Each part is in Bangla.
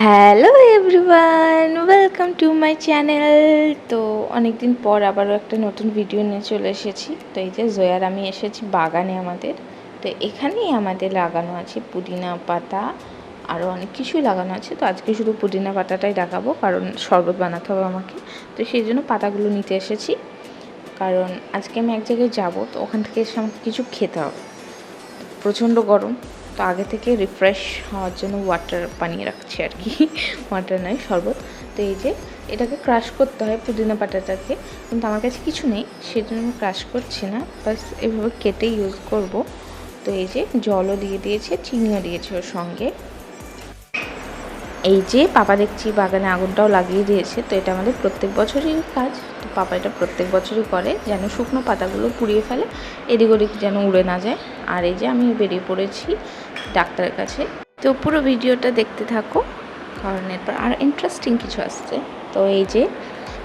Hello everyone, welcome to my channel. তো অনেক দিন পর আবারও একটা নতুন ভিডিও নিয়ে চলে এসেছি। তো এই যে জয়ার আমি এসেছি বাগানে আমাদের। তো এখানেই আমাদের লাগানো আছে পুদিনা পাতা, আরও অনেক কিছুই লাগানো আছে। তো আজকে শুধু পুদিনা পাতাটাই দেখাবো, কারণ শরবত বানাতে হবে আমাকে। তো সেই জন্য পাতাগুলো নিতে এসেছি, কারণ আজকে আমি এক জায়গায় যাবো। তো ওখান থেকে এসে আমাকে কিছু খেতে হবে। প্রচণ্ড গরম, তো আগে থেকে রিফ্রেশ হওয়ার জন্য ওয়াটার বানিয়ে রাখছি আর কি। ওয়াটার নয়, শরবত। তো এই যে এটাকে ক্রাশ করতে হয় পুদিনা পাতাটাকে, কিন্তু আমার কাছে কিছু নেই, সেজন্য আমি ক্রাশ করছি না, বাস এভাবে কেটে ইউজ করব। তো এই যে জলও দিয়ে দিয়েছে, চিনিও দিয়েছে ওর সঙ্গে। এই যে পাপা দেখছি বাগানে আগুনটাও লাগিয়ে দিয়েছে। তো এটা আমাদের প্রত্যেক বছরই কাজ। তো পাপা এটা প্রত্যেক বছরই করে, যেন শুকনো পাতাগুলো পুড়িয়ে ফেলে, এদিক ওদিক যেন উড়ে না যায়। আর এই যে আমি বেরিয়ে পড়েছি ডাক্তারের কাছে। তো পুরো ভিডিওটা দেখতে থাকো, কারণ এরপর আর ইন্টারেস্টিং কিছু আসছে। তো এই যে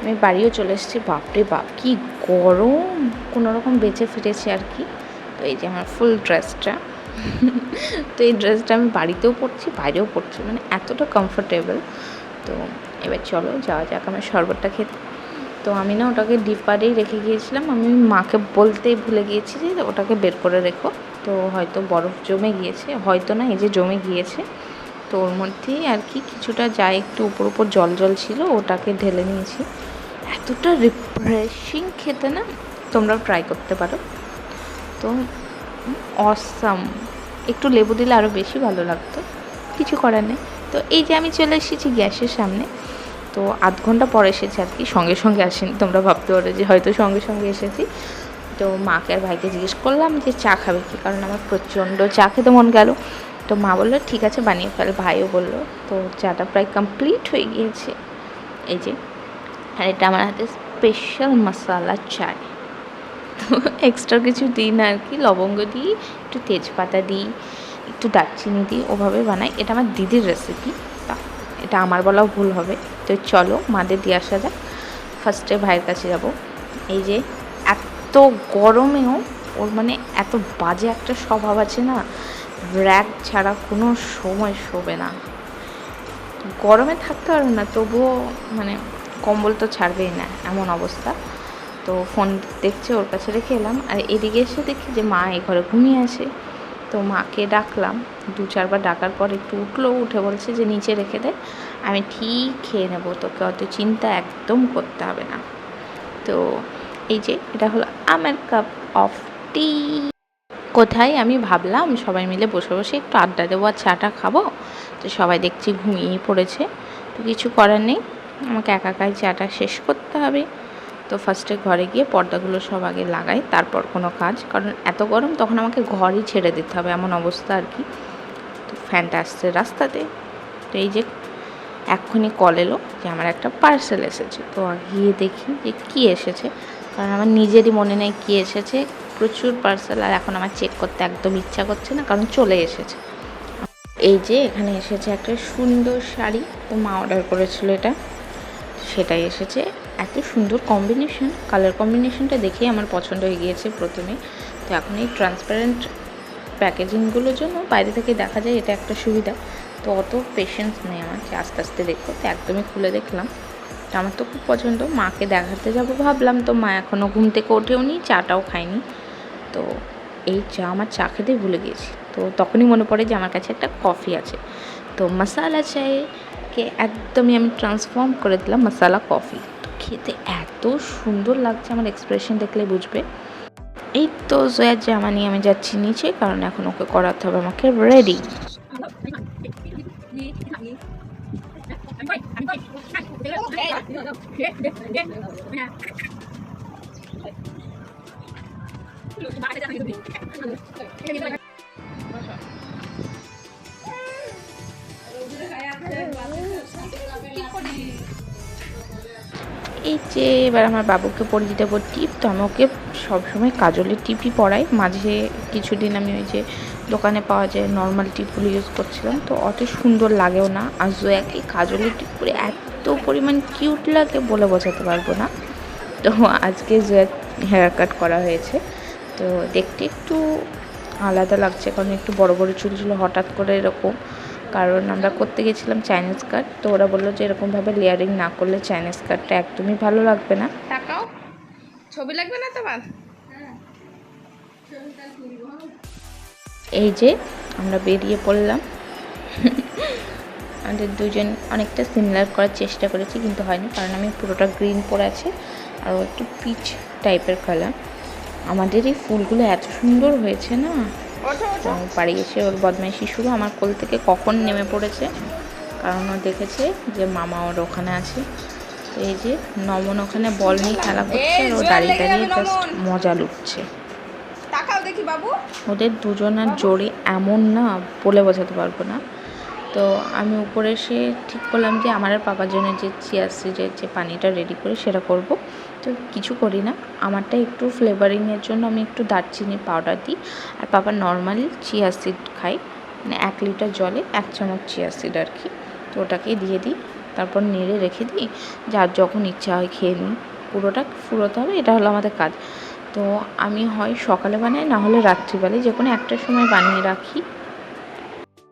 আমি বাড়িও চলে এসেছি। বাপরে বাপ, কি গরম! কোনোরকম বেঁচে ফিরেছি আর কি। তো এই যে আমার ফুল ড্রেসটা। তো এই ড্রেসটা আমি বাড়িতেও পরছি, বাইরেও পরছি, মানে এতটা কমফোর্টেবল। তো এবার চলো যাওয়া যাক আমার শরবতটা খেতে। তো আমি না ওটাকে ডিপারেই রেখে গিয়েছিলাম, আমি মাকে বলতেই ভুলে গিয়েছি যে ওটাকে বের করে রেখো। তো হয়তো বরফ জমে গিয়েছে, হয়তো না, এই যে জমে গিয়েছে। তো ওর মধ্যেই আর কি কিছুটা যায়, একটু উপর উপর জল জল ছিল, ওটাকে ঢেলে নিয়েছি। এতটা রিফ্রেশিং খেতে না, তোমরাও ট্রাই করতে পারো। তো অসাম, একটু লেবু দিলে আরও বেশি ভালো লাগতো, কিছু করার নেই। তো এই যে আমি চলে এসেছি গ্যাসের সামনে। তো আধ ঘন্টা পর এসেছি আর কি, সঙ্গে সঙ্গে আসেনি, তোমরা ভাবতে পারো যে হয়তো সঙ্গে সঙ্গে এসেছি। তো মাকে আর ভাইকে জিজ্ঞেস করলাম যে চা খাবে কি, কারণ আমার প্রচণ্ড চা খেতে মন গেল। তো মা বললো ঠিক আছে বানিয়ে ফেল, ভাইও বললো। তো চাটা প্রায় কমপ্লিট হয়ে গিয়েছে। এই যে, আর এটা আমার হাতে স্পেশাল মশালা চায়। তো এক্সট্রা কিছু দিই না আর কি, লবঙ্গ দিই, একটু তেজপাতা দিই, একটু দারচিনি দিই, ওভাবে বানাই। এটা আমার দিদির রেসিপি, এটা আমার বলাও ভুল হবে। তো চলো মাদের দিয়ে আসা যাক। ফার্স্টে ভাইয়ের কাছে যাব। এই যে এত গরমেও ওর মানে এত বাজে একটা স্বভাব আছে না, র্যাগ ছাড়া কোনো সময় শোবে না। গরমে থাকতে পারবে না, তবুও মানে কম্বল তো ছাড়বেই না, এমন অবস্থা। তো ফোন দেখছে, ওর কাছে রেখে এলাম। আর এদিকে এসে দেখি যে মা এই ঘরে ঘুমিয়ে আছে। তো মাকে ডাকলাম, 2-4 বার ডাকার পর একটু উঠলো, উঠে বলছে যে নিচে রেখে দে, আমি ঠিক খেয়ে নেবো, তোকে অত চিন্তা একদম করতে হবে না। তো এই যে এটা হলো আমার কাপ অফ টি। কোথায়, আমি ভাবলাম সবাই মিলে বসে বসে একটু আড্ডা দেবো আর চাটা খাবো। তো সবাই দেখছি ঘুমিয়েই পড়েছে। তো কিছু করার নেই, আমাকে একা একাই চাটা শেষ করতে হবে। তো ফার্স্টে ঘরে গিয়ে পর্দাগুলো সব আগে লাগাই, তারপর কোনো কাজ, কারণ এত গরম তখন আমাকে ঘরই ছেড়ে দিতে হবে, এমন অবস্থা আর কি। তো ফ্যানটা আসছে রাস্তাতে। তো এই যে এক্ষুনি কল এলো যে আমার একটা পার্সেল এসেছে। তো গিয়ে দেখি যে কী এসেছে, কারণ আমার নিজেরই মনে নেই কী এসেছে। প্রচুর পার্সেল, আর এখন আমার চেক করতে একদম ইচ্ছা করছে না, কারণ চলে এসেছে। এই যে এখানে এসেছে একটা সুন্দর শাড়ি, তো মা অর্ডার করেছিল এটা, সেটাই এসেছে। এত সুন্দর কম্বিনেশন, কালার কম্বিনেশনটা দেখেই আমার পছন্দ হয়ে গিয়েছে প্রথমে। তো এখন এই ট্রান্সপারেন্ট প্যাকেজিংগুলোর জন্য বাইরে থেকে দেখা যায়, এটা একটা সুবিধা। তো অত পেশেন্স নেই আমার যে আস্তে আস্তে দেখো। তো একদমই খুলে দেখলাম, তো আমার তো খুব পছন্দ। মাকে দেখাতে যাবো ভাবলাম, তো মা এখনও ঘুম থেকে ওঠেও নি, চাটাও খায়নি। তো এই চা, আমার চা খেতেই ভুলে গিয়েছি। তো তখনই মনে পড়ে যে আমার কাছে একটা কফি আছে। তো মশালা চায়কে একদমই আমি ট্রান্সফর্ম করে দিলাম মশালা কফি। তো খেতে এত সুন্দর লাগছে, আমার এক্সপ্রেশন দেখলে বুঝবে। এই তো জয়ার জামা নিয়ে আমি যাচ্ছি নিচে, কারণ এখন ওকে করাতে হবে আমাকে রেডি। এই যে এবার আমার বাবুকে পরিয়ে দেবো টিপ। তো আমি ওকে সবসময় কাজলের টিপই পরাই, মাঝে কিছুদিন আমি ওই যে দোকানে পাওয়া যায় নর্মাল টিপগুলো ইউজ করছিলাম, তো অত সুন্দর লাগেও না। আর জয়াকে কাজলের টিপ পরে এত পরিমাণ কিউট লাগে বলে বোঝাতে পারবো না। তো আজকে জয়া হেয়ার কাট করা হয়েছে, তো দেখতে একটু আলাদা লাগছে, কারণ একটু বড় বড় চুল ছিল হঠাৎ করে এরকম। কারণ আমরা করতে গেছিলাম চাইনিজ কাট, তো ওরা বললো যে এরকমভাবে লেয়ারিং না করলে চাইনিজ কাটটা একদমই ভালো লাগবে না। তাকাও, ছবি লাগবে না তোমার? এই যে আমরা বেরিয়ে পড়লাম। আমাদের দুজন অনেকটা সিমিলার করার চেষ্টা করেছি, কিন্তু হয়নি, কারণ আমি পুরোটা গ্রিন পরে আছি আর ও একটু পিচ টাইপের কালার। আমাদের এই ফুলগুলো এত সুন্দর হয়েছে না, তো বাড়ি এসে ওর বদমাইশি শুরু। আমার কোল থেকে কখন নেমে পড়েছে, কারণ ও দেখেছে যে মামা ওর ওখানে আছে। তো এই যে নমন ওখানে বল নিয়ে খেলা করছে আর ও দাঁড়িয়ে দাঁড়িয়ে জাস্ট মজা লুটছে। তাকাও দেখি বাবু। ওদের দুজনের জোরে এমন না, বলে বোঝাতে পারবো না। তো আমি উপরে এসে ঠিক করলাম যে আমার আর পাপার জন্য যে চিয়া সিডের যে পানিটা রেডি করে সেটা করব। তো কিছু করি না, আমারটা একটু ফ্লেভারিংয়ের জন্য আমি একটু দারচিনি পাউডার দিই, আর পাপা নর্মালি চিয়া সিড খাই, মানে 1 লিটার জলে 1 চামচ চিয়া সিড আর কি। তো ওটাকেই দিয়ে দিই, তারপর নেড়ে রেখে দিই, যার যখন ইচ্ছা হয় খেয়ে নিই। পুরোটা ফুরোতে হবে, এটা হলো আমাদের কাজ। তো আমি হয় সকালে বানাই, না হলে রাত্রিবেলায় যে কোনো একটার সময় বানিয়ে রাখি।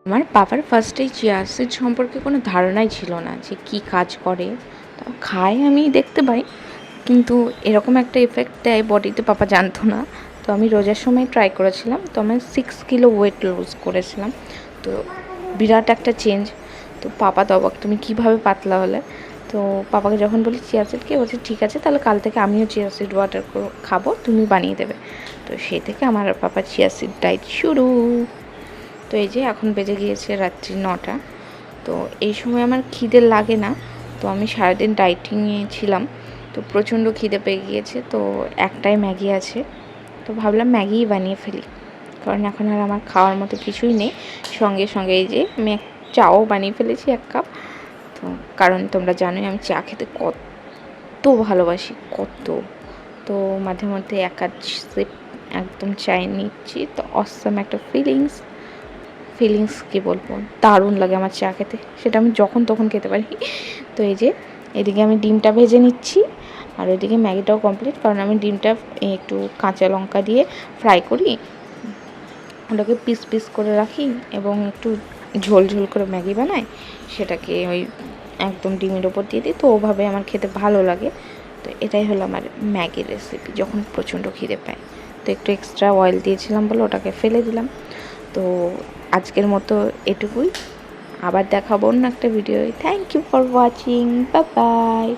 আমার বাবার ফার্স্টে চিয়া সিড সম্পর্কে কোনো ধারণাই ছিল না যে কী কাজ করে। খায় আমি দেখতে পাই, কিন্তু এরকম একটা এফেক্ট দেয় বডিতে পাপা জানতো না। তো আমি রোজার সময় ট্রাই করেছিলাম, তো আমি 6 কিলো ওয়েট লুজ করেছিলাম। তো বিরাট একটা চেঞ্জ। তো পাপা তো অবাক, তুমি কীভাবে পাতলা হলে? তো পাপাকে যখন বলি চিয়া সিড কে, বলছে ঠিক আছে তাহলে কাল থেকে আমিও চিয়া সিড ওয়াটার খাবো, তুমি বানিয়ে দেবে। তো সেই থেকে আমার পাপা চিয়া সিড ডাইট শুরু। তো এই যে এখন বেজে গিয়েছে রাত্রি 9টা। তো এই সময় আমার খিদে লাগে না, তো আমি সারাদিন ডাইটিংয়ে ছিলাম, তো প্রচণ্ড খিদে পেয়ে গিয়েছে। তো একটাই ম্যাগি আছে, তো ভাবলাম ম্যাগিই বানিয়ে ফেলি, কারণ এখন আর আমার খাওয়ার মতো কিছুই নেই। সঙ্গে সঙ্গে এই যে আমি চাও বানিয়ে ফেলেছি 1 কাপ। তো কারণ তোমরা জানোই আমি চা খেতে কত ভালোবাসি, কত। তো মাঝে মধ্যে 1 সিপ একদম চায় নিচ্ছি, তো অসাম একটা ফিলিংস কী বলবো, দারুণ লাগে আমার চা খেতে, সেটা আমি যখন তখন খেতে পারি। তো এই যে এদিকে আমি ডিমটা ভেজে নিচ্ছি, আর ওইদিকে ম্যাগিটাও কমপ্লিট, কারণ আমি ডিমটা একটু কাঁচা লঙ্কা দিয়ে ফ্রাই করি, ওটাকে পিস পিস করে রাখি এবং একটু ঝোল ঝোল করে ম্যাগি বানাই, সেটাকে ওই একদম ডিমের ওপর দিয়ে দিই। তো ওভাবে আমার খেতে ভালো লাগে। তো এটাই হলো আমার ম্যাগির রেসিপি যখন প্রচণ্ড খিদে পায়। তো একটু এক্সট্রা অয়েল দিয়েছিলাম বলে ওটাকে ফেলে দিলাম। তো আজকের মতো এটুকুই, আবার দেখাবো অন্য একটা video. Thank you for watching, bye by.